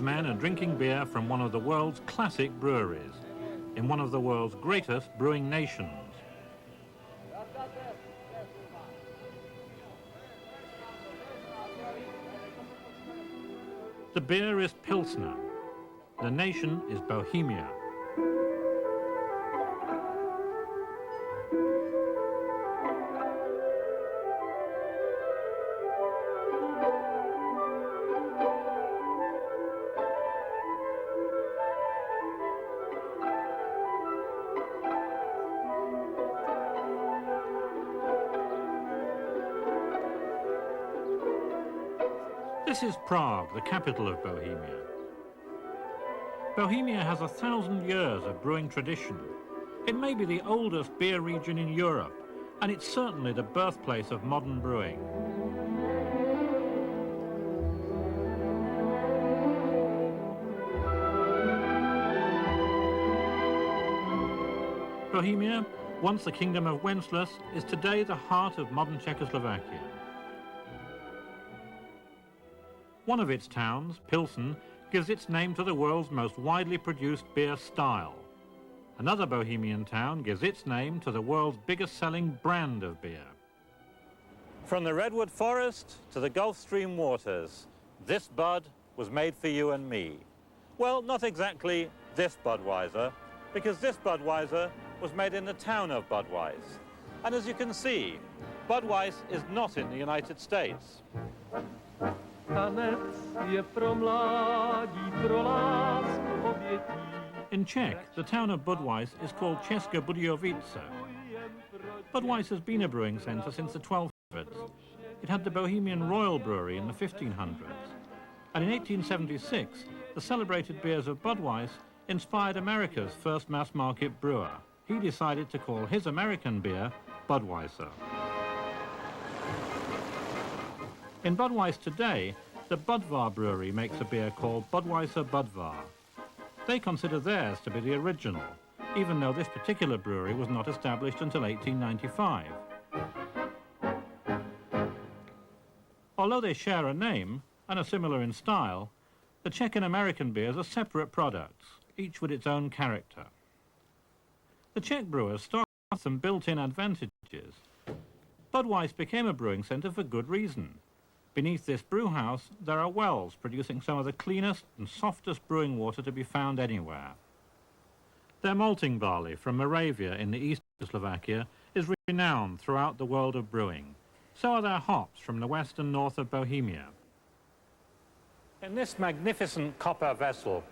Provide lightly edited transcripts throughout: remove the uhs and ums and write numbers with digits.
men are drinking beer from one of the world's classic breweries, in one of the world's greatest brewing nations. The beer is Pilsner. The nation is Bohemia. This is Prague, the capital of Bohemia. Bohemia has 1,000 years of brewing tradition. It may be the oldest beer region in Europe, and it's certainly the birthplace of modern brewing. Bohemia, once the Kingdom of Wenceslas, is today the heart of modern Czechoslovakia. One of its towns, Pilsen, gives its name to the world's most widely produced beer style. Another Bohemian town gives its name to the world's biggest selling brand of beer. From the redwood forest to the Gulf Stream waters, this Bud was made for you and me. Well, not exactly this Budweiser, because this Budweiser was made in the town of Budweis. And as you can see, Budweis is not in the United States. In Czech, the town of Budweis is called Česká Budějovice. Budweis has been a brewing centre since the 1200s. It had the Bohemian Royal Brewery in the 1500s. And in 1876, the celebrated beers of Budweis inspired America's first mass-market brewer. He decided to call his American beer Budweiser. In Budweis today, the Budvar brewery makes a beer called Budweiser Budvar. They consider theirs to be the original, even though this particular brewery was not established until 1895. Although they share a name and are similar in style, the Czech and American beers are separate products, each with its own character. The Czech brewers started with some built-in advantages. Budweis became a brewing centre for good reason. Beneath this brew house, there are wells producing some of the cleanest and softest brewing water to be found anywhere. Their malting barley from Moravia in the east of Slovakia is renowned throughout the world of brewing. So are their hops from the west and north of Bohemia. In this magnificent copper vessel,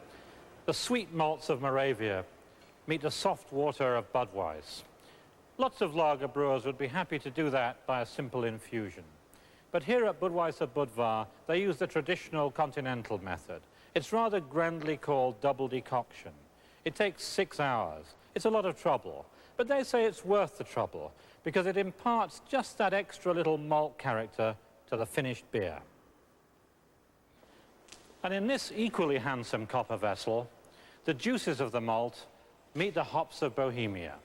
the sweet malts of Moravia meet the soft water of Budweis. Lots of lager brewers would be happy to do that by a simple infusion. But here at Budweiser Budvar, they use the traditional continental method. It's rather grandly called double decoction. It takes 6 hours. It's a lot of trouble, but they say it's worth the trouble because it imparts just that extra little malt character to the finished beer. And in this equally handsome copper vessel, the juices of the malt meet the hops of Bohemia.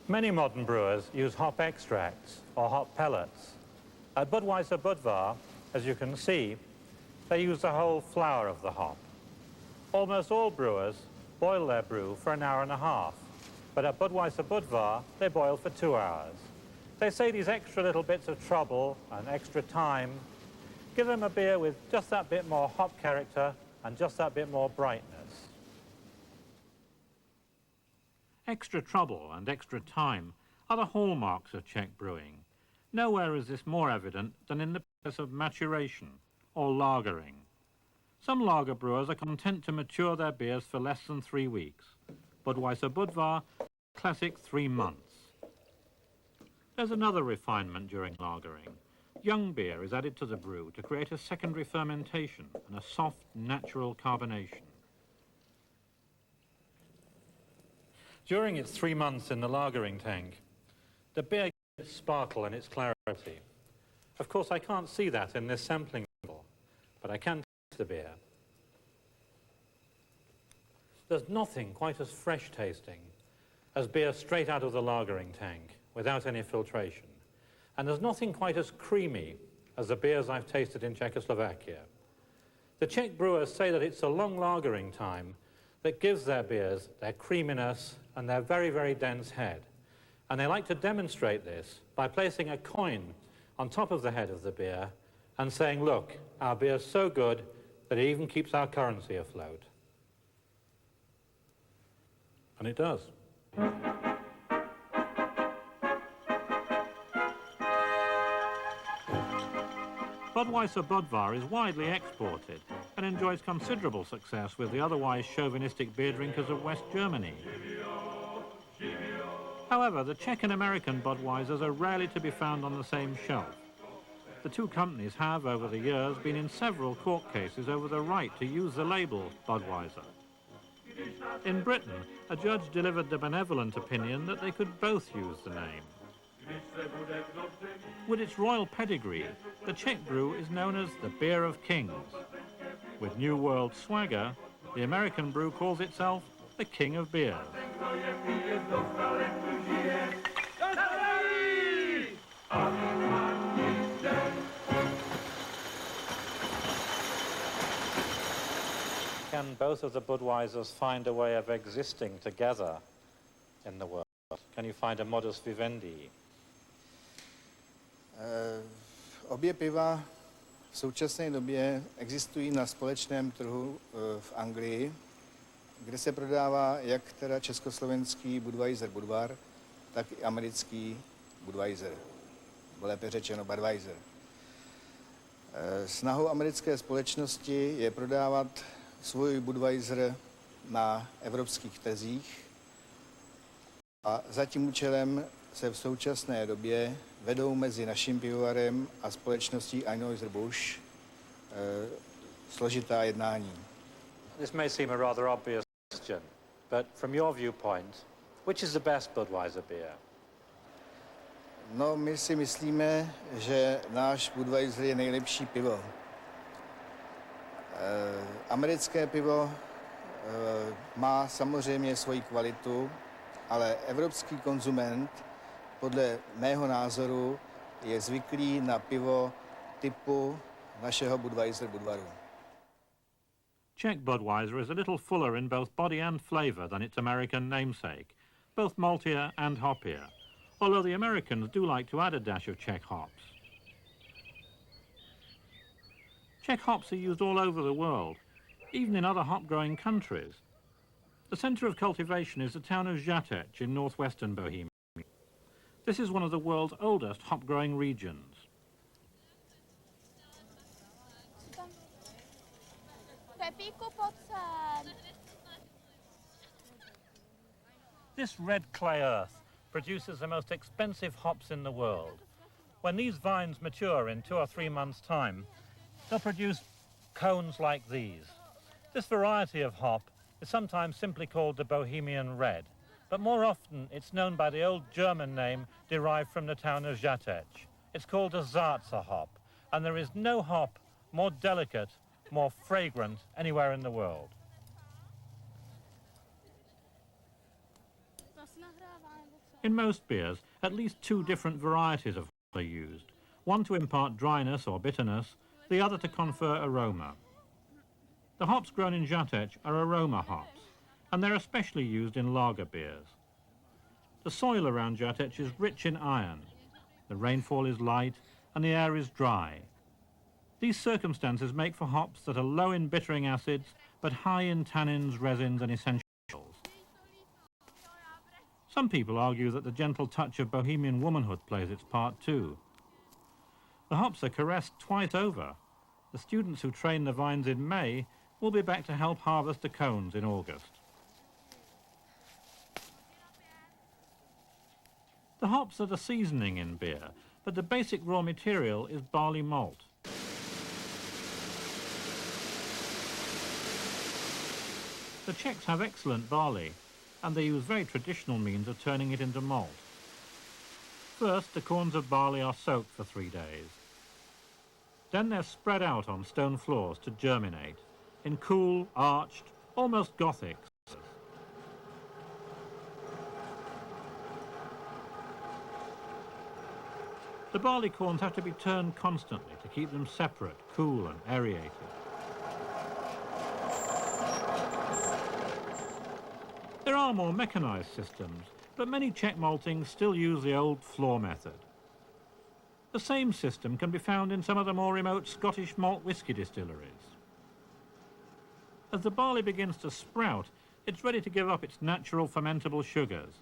Many modern brewers use hop extracts or hop pellets. At Budweiser Budvar, as you can see, they use the whole flower of the hop. Almost all brewers boil their brew for an hour and a half, but at Budweiser Budvar, they boil for 2 hours. They say these extra little bits of trouble and extra time give them a beer with just that bit more hop character and just that bit more brightness. Extra trouble and extra time are the hallmarks of Czech brewing. Nowhere is this more evident than in the process of maturation, or lagering. Some lager brewers are content to mature their beers for less than 3 weeks. Budweiser Budvar, classic 3 months. There's another refinement during lagering. Young beer is added to the brew to create a secondary fermentation and a soft, natural carbonation. During its 3 months in the lagering tank, the beer gets sparkle and its clarity. Of course, I can't see that in this sampling level, but I can taste the beer. There's nothing quite as fresh tasting as beer straight out of the lagering tank, without any filtration. and there's nothing quite as creamy as the beers I've tasted in Czechoslovakia. The Czech brewers say that it's a long lagering time that gives their beers their creaminess and their very, very dense head. And they like to demonstrate this by placing a coin on top of the head of the beer and saying, look, our beer's so good that it even keeps our currency afloat. And it does. Budweiser Budvar is widely exported and enjoys considerable success with the otherwise chauvinistic beer drinkers of West Germany. However, the Czech and American Budweisers are rarely to be found on the same shelf. The two companies have, over the years, been in several court cases over the right to use the label Budweiser. In Britain, a judge delivered the benevolent opinion that they could both use the name. With its royal pedigree, the Czech brew is known as the Beer of Kings. With New World swagger, the American brew calls itself the King of Beers. Can both of the Budweisers find a way of existing together in the world? Can you find a modus vivendi? Obě piva v současné době existují na společném trhu v Anglii, kde se prodává jak teda československý Budweiser Budvar, tak i americký Budweiser, lépe řečeno Budweiser. Snahou americké společnosti je prodávat svůj Budweiser na evropských trzích a za tím účelem se v současné době vedou mezi naším pivovarem a společností Anheuser-Busch složitá jednání. This may seem a rather obvious question, but from your viewpoint, which is the best Budweiser beer? No, my si myslíme, že náš Budweiser je nejlepší pivo. Americké pivo má samozřejmě svoji kvalitu, ale evropský konzument podle mého názoru je zvyklý na pivo typu našeho Budweiser Budvaru. Czech Budweiser is a little fuller in both body and flavour than its American namesake, both maltier and hoppier, although the Americans do like to add a dash of Czech hops. Czech hops are used all over the world, even in other hop-growing countries. The centre of cultivation is the town of Žatec in northwestern Bohemia. This is one of the world's oldest hop-growing regions. This red clay earth produces the most expensive hops in the world. When these vines mature in 2 or 3 months' time, they'll produce cones like these. This variety of hop is sometimes simply called the Bohemian Red, but more often it's known by the old German name derived from the town of Žatec. It's called a Zarza hop, and there is no hop more delicate, more fragrant anywhere in the world. In most beers, at least 2 different varieties of hop are used, one to impart dryness or bitterness, the other to confer aroma. The hops grown in Žatec are aroma hops, and they're especially used in lager beers. The soil around Žatec is rich in iron, the rainfall is light, and the air is dry. These circumstances make for hops that are low in bittering acids, but high in tannins, resins, and essentials. Some people argue that the gentle touch of Bohemian womanhood plays its part too. The hops are caressed twice over. The students who train the vines in May will be back to help harvest the cones in August. The hops are the seasoning in beer, but the basic raw material is barley malt. The Czechs have excellent barley, and they use very traditional means of turning it into malt. First, the corns of barley are soaked for 3 days. Then they're spread out on stone floors to germinate, in cool, arched, almost Gothic. The barley corns have to be turned constantly to keep them separate, cool and aerated. There are more mechanized systems, but many Czech maltings still use the old floor method. The same system can be found in some of the more remote Scottish malt whisky distilleries. As the barley begins to sprout, it's ready to give up its natural fermentable sugars.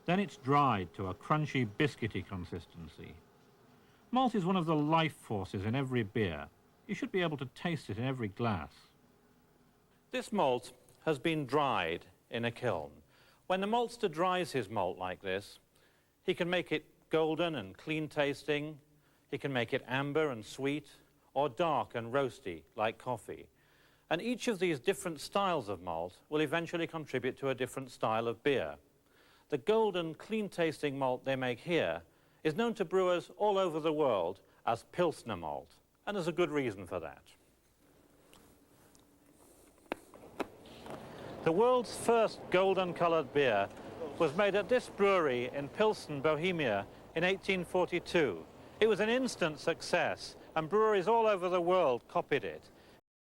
Then it's dried to a crunchy, biscuity consistency. Malt is one of the life forces in every beer. You should be able to taste it in every glass. This malt has been dried in a kiln. When the maltster dries his malt like this, he can make it golden and clean tasting, he can make it amber and sweet, or dark and roasty like coffee. And each of these different styles of malt will eventually contribute to a different style of beer. The golden, clean-tasting malt they make here is known to brewers all over the world as Pilsner malt, and there's a good reason for that. The world's first golden-coloured beer was made at this brewery in Pilsen, Bohemia in 1842. It was an instant success, and breweries all over the world copied it.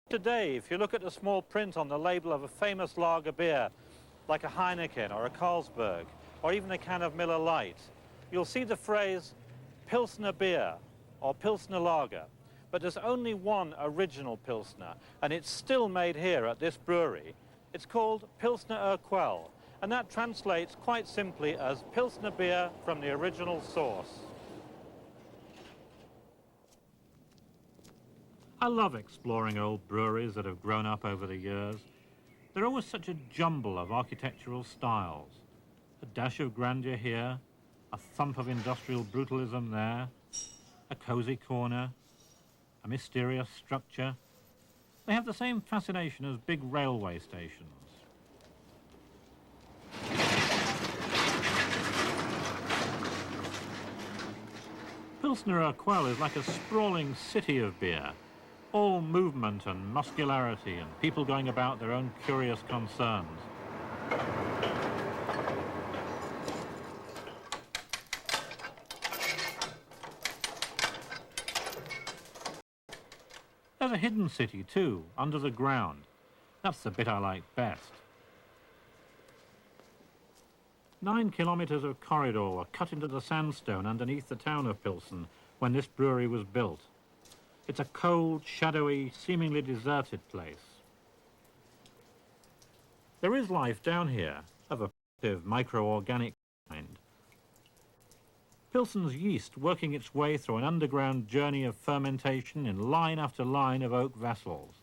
Today, if you look at the small print on the label of a famous lager beer, like a Heineken or a Carlsberg, or even a can of Miller Lite, you'll see the phrase Pilsner beer or Pilsner lager. But there's only one original Pilsner, and it's still made here at this brewery. It's called Pilsner Urquell, and that translates quite simply as Pilsner beer from the original source. I love exploring old breweries that have grown up over the years. They're always such a jumble of architectural styles. A dash of grandeur here, a thump of industrial brutalism there, a cosy corner, a mysterious structure. They have the same fascination as big railway stations. Pilsner Urquell is like a sprawling city of beer, all movement and muscularity and people going about their own curious concerns. There's a hidden city too, under the ground. That's the bit I like best. 9 kilometers of corridor were cut into the sandstone underneath the town of Pilsen when this brewery was built. It's a cold, shadowy, seemingly deserted place. There is life down here, of a primitive micro-organic kind. Pilsen's yeast working its way through an underground journey of fermentation in line after line of oak vessels.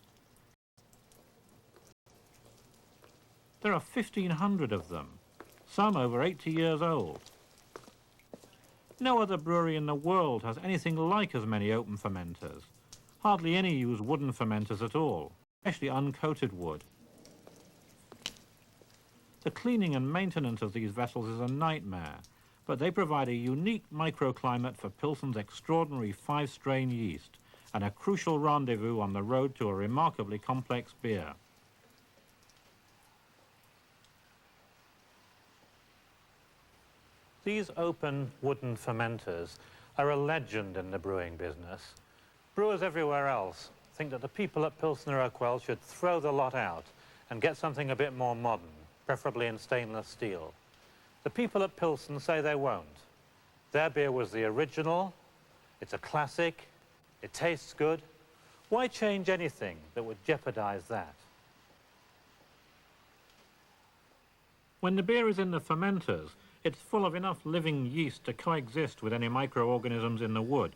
There are 1,500 of them, some over 80 years old. No other brewery in the world has anything like as many open fermenters. Hardly any use wooden fermenters at all, especially uncoated wood. The cleaning and maintenance of these vessels is a nightmare, but they provide a unique microclimate for Pilsen's extraordinary 5-strain yeast and a crucial rendezvous on the road to a remarkably complex beer. These open wooden fermenters are a legend in the brewing business. Brewers everywhere else think that the people at Pilsner Urquell should throw the lot out and get something a bit more modern, preferably in stainless steel. The people at Pilsen say they won't. Their beer was the original, it's a classic, it tastes good. Why change anything that would jeopardize that? When the beer is in the fermenters, it's full of enough living yeast to coexist with any microorganisms in the wood.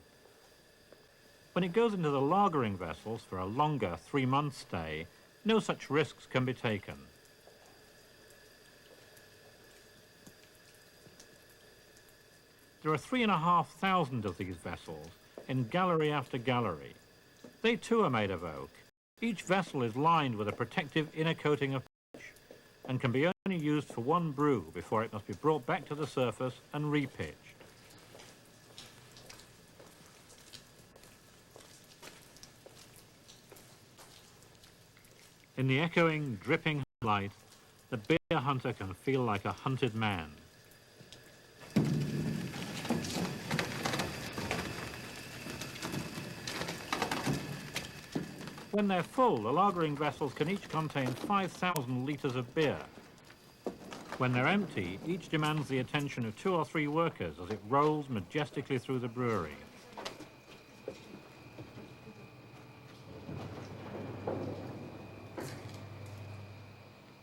When it goes into the lagering vessels for a longer 3-month stay, no such risks can be taken. There are 3,500 of these vessels in gallery after gallery. They too are made of oak. Each vessel is lined with a protective inner coating of pitch and can be only used for one brew before it must be brought back to the surface and repitched. In the echoing, dripping light, the beer hunter can feel like a hunted man. When they're full, the lagering vessels can each contain 5,000 litres of beer. When they're empty, each demands the attention of 2 or 3 workers as it rolls majestically through the brewery.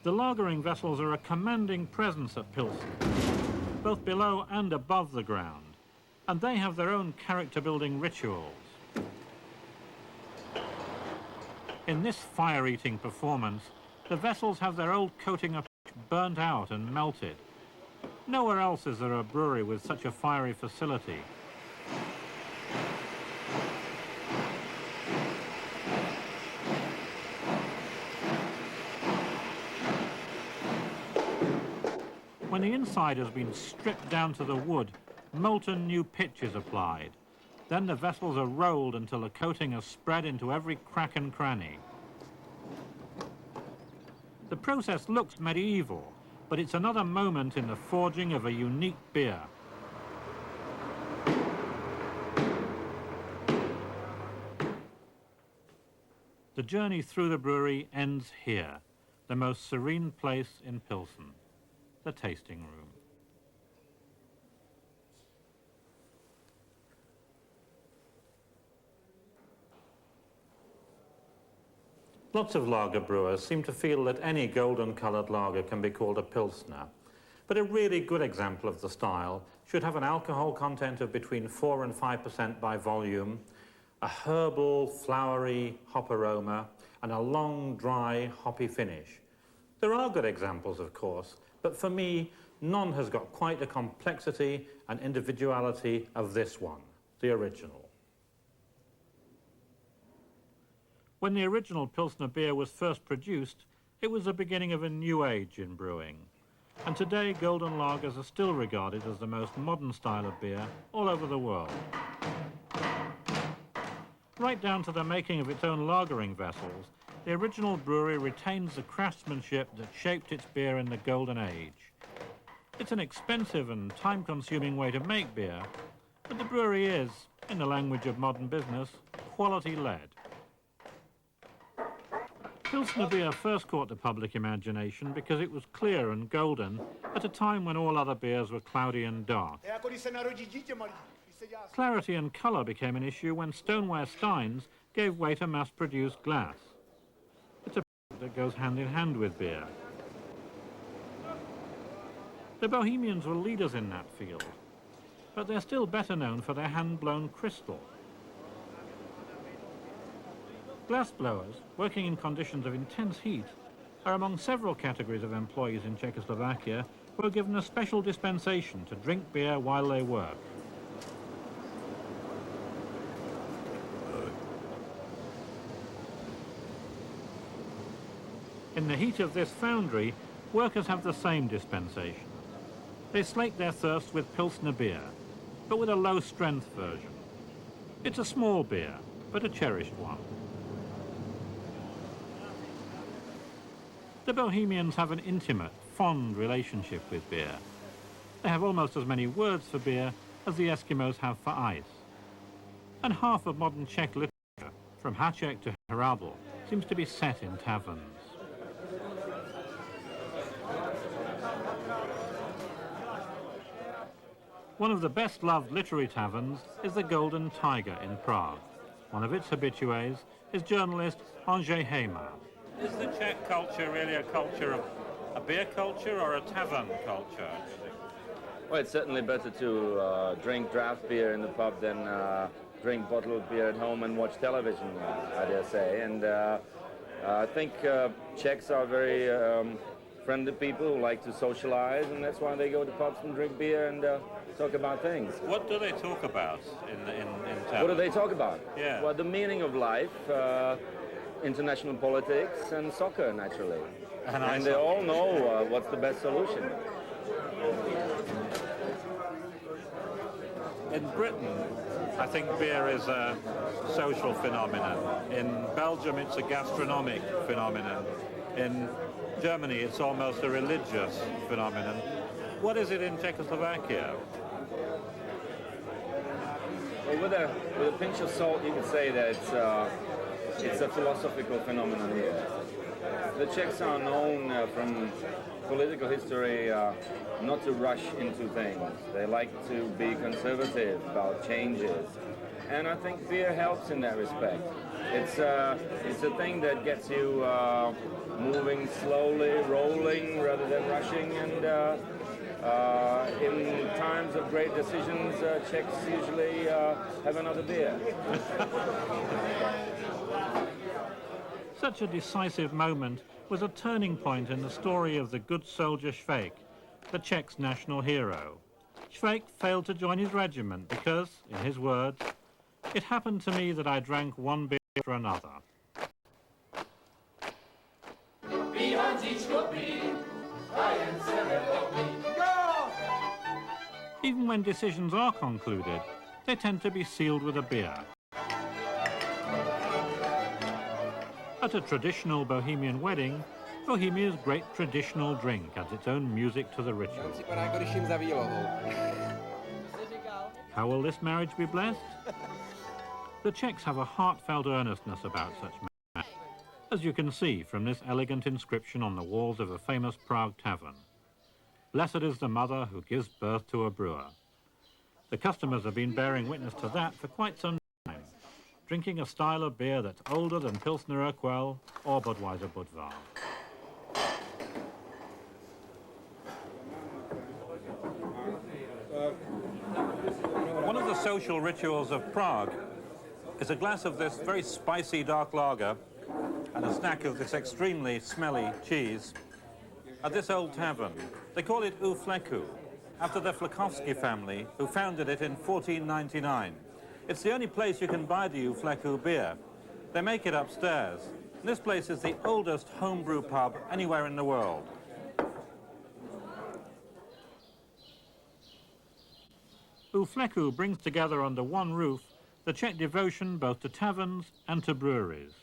The lagering vessels are a commanding presence at Pilsen, both below and above the ground, and they have their own character-building rituals. In this fire-eating performance, the vessels have their old coating of pitch burnt out and melted. Nowhere else is there a brewery with such a fiery facility. When the inside has been stripped down to the wood, molten new pitch is applied. Then the vessels are rolled until the coating has spread into every crack and cranny. The process looks medieval, but it's another moment in the forging of a unique beer. The journey through the brewery ends here, the most serene place in Pilsen, the tasting room. Lots of lager brewers seem to feel that any golden-coloured lager can be called a Pilsner, but a really good example of the style should have an alcohol content of between 4 and 5% by volume, a herbal, flowery hop aroma, and a long, dry, hoppy finish. There are good examples, of course, but for me, none has got quite the complexity and individuality of this one, the original. When the original Pilsner beer was first produced, it was the beginning of a new age in brewing. And today, golden lagers are still regarded as the most modern style of beer all over the world. Right down to the making of its own lagering vessels, the original brewery retains the craftsmanship that shaped its beer in the golden age. It's an expensive and time-consuming way to make beer, but the brewery is, in the language of modern business, quality-led. Pilsner beer first caught the public imagination because it was clear and golden at a time when all other beers were cloudy and dark. Clarity and colour became an issue when stoneware steins gave way to mass-produced glass. It's a that goes hand in hand with beer. The Bohemians were leaders in that field, but they're still better known for their hand-blown crystal. Glassblowers, working in conditions of intense heat, are among several categories of employees in Czechoslovakia who are given a special dispensation to drink beer while they work. In the heat of this foundry, workers have the same dispensation. They slake their thirst with Pilsner beer, but with a low-strength version. It's a small beer, but a cherished one. The Bohemians have an intimate, fond relationship with beer. They have almost as many words for beer as the Eskimos have for ice. And half of modern Czech literature, from Haček to Hrabal, seems to be set in taverns. One of the best-loved literary taverns is the Golden Tiger in Prague. One of its habitués is journalist Ondřej Hejma. Is the Czech culture really a culture of a beer culture or a tavern culture? Well, it's certainly better to drink draft beer in the pub than drink bottled beer at home and watch television, I dare say. And I think Czechs are very friendly people who like to socialize, and that's why they go to pubs and drink beer and talk about things. What do they talk about in taverns? What do they talk about? Yeah. Well, the meaning of life, international politics, and soccer, naturally. And they all know what's the best solution. In Britain, I think beer is a social phenomenon. In Belgium, it's a gastronomic phenomenon. In Germany, it's almost a religious phenomenon. What is it in Czechoslovakia? Well, with a pinch of salt, you could say that it's it's a philosophical phenomenon here. The Czechs are known from political history not to rush into things. They like to be conservative about changes. And I think beer helps in that respect. It's a thing that gets you moving slowly, rolling rather than rushing, and in times of great decisions, Czechs usually have another beer. Such a decisive moment was a turning point in the story of the good soldier Švejk, the Czechs' national hero. Švejk failed to join his regiment because, in his words, "It happened to me that I drank one beer after another." Even when decisions are concluded, they tend to be sealed with a beer. At a traditional Bohemian wedding, Bohemia's great traditional drink adds its own music to the ritual. How will this marriage be blessed? The Czechs have a heartfelt earnestness about such matters, as you can see from this elegant inscription on the walls of a famous Prague tavern. "Blessed is the mother who gives birth to a brewer." The customers have been bearing witness to that for quite some time, drinking a style of beer that's older than Pilsner Urquell or Budweiser Budvar. One of the social rituals of Prague is a glass of this very spicy dark lager and a snack of this extremely smelly cheese at this old tavern. They call it U Fleku, after the Flekovsky family, who founded it in 1499. It's the only place you can buy the U Fleku beer. They make it upstairs. And this place is the oldest homebrew pub anywhere in the world. U Fleku brings together under one roof the Czech devotion both to taverns and to breweries.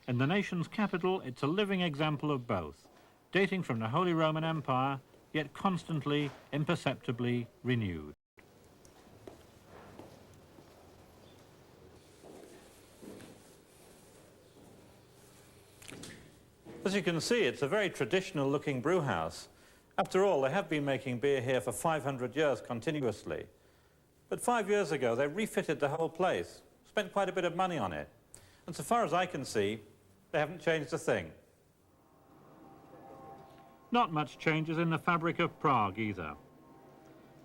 In the nation's capital, it's a living example of both, dating from the Holy Roman Empire, yet constantly, imperceptibly renewed. As you can see, it's a very traditional-looking brew house. After all, they have been making beer here for 500 years continuously. But 5 years ago, they refitted the whole place, spent quite a bit of money on it. And so far as I can see, they haven't changed a thing. Not much changes in the fabric of Prague either.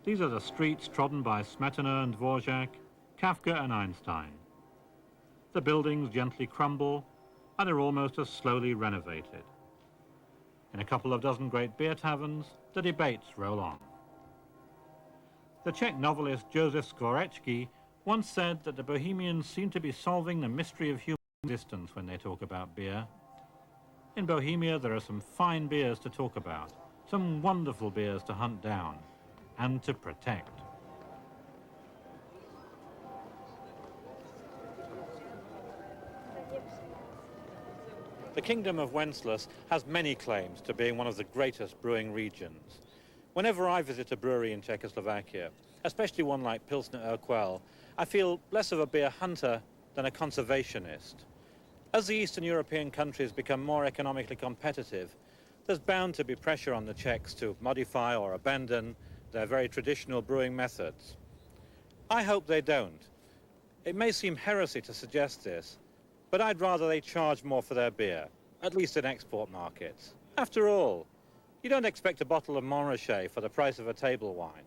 These are the streets trodden by Smetana and Dvořák, Kafka and Einstein. The buildings gently crumble, and are almost as slowly renovated. In a couple of dozen great beer taverns, the debates roll on. The Czech novelist Josef Skvorecký once said that the Bohemians seem to be solving the mystery of human existence when they talk about beer. In Bohemia, there are some fine beers to talk about, some wonderful beers to hunt down and to protect. The Kingdom of Wenceslas has many claims to being one of the greatest brewing regions. Whenever I visit a brewery in Czechoslovakia, especially one like Pilsner Urquell, I feel less of a beer hunter than a conservationist. As the Eastern European countries become more economically competitive, there's bound to be pressure on the Czechs to modify or abandon their very traditional brewing methods. I hope they don't. It may seem heresy to suggest this, but I'd rather they charge more for their beer, at least in export markets. After all, you don't expect a bottle of Montrachet for the price of a table wine.